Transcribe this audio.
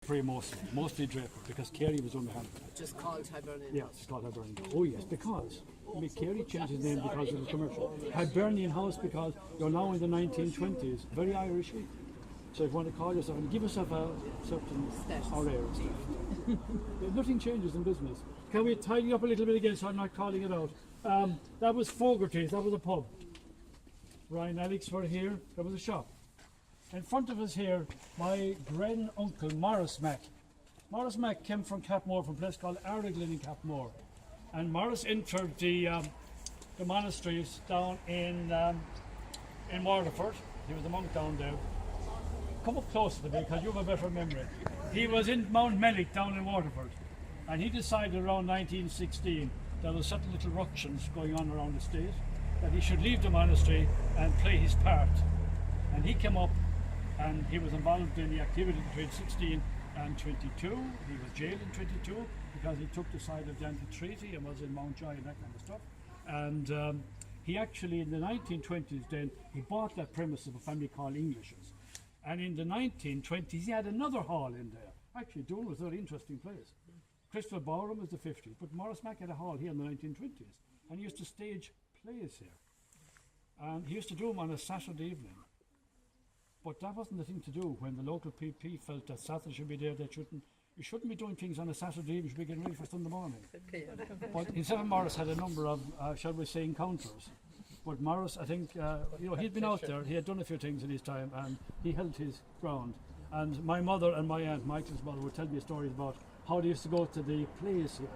drapery mostly drapery, because Carey was under hand. Just called Hibernian. Yeah, it's called Hibernian. Oh yes, because Carey changed his name because of the commercial. Hibernian House because you're now in the 1920s, very Irishy. So if you want to call yourself and give yourself a certain air and stuff. Nothing changes in business. Can we tidy up a little bit again so I'm not calling it out? That was Fogarty's, that was a pub. Ryan Alex were here, there was a shop. In front of us here, my grand-uncle Morris Mack. Morris Mack came from Capmore, from a place called Araglin in Capmore. And Morris entered the monasteries down in Waterford. He was a monk down there. Come up closer to me because you have a better memory. He was in Mount Mellick down in Waterford. And he decided around 1916 there was certain little ructions going on around the state that he should leave the monastery and play his part. And he came up and he was involved in the activity between 16 and 22. He was jailed in 22 because he took the side of the anti-treaty and was in Mountjoy and that kind of stuff. And he actually, in the 1920s then, he bought that premise of a family called Englishes. And in the 1920s, he had another hall in there. Actually, Doon was a very interesting place. Christopher Bowram was the 50s, but Morris Mack had a hall here in the 1920s. And he used to stage plays here. And he used to do them on a Saturday evening. But that wasn't the thing to do when the local PP felt that Saturday should be there. You shouldn't be doing things on a Saturday evening, you should be getting ready for Sunday morning. But himself and Morris had a number of, shall we say, encounters. But Morris, I think, he'd been out there, he had done a few things in his time, and he held his ground. And my mother and my aunt, Michael's mother, would tell me stories about how they used to go to the plays here.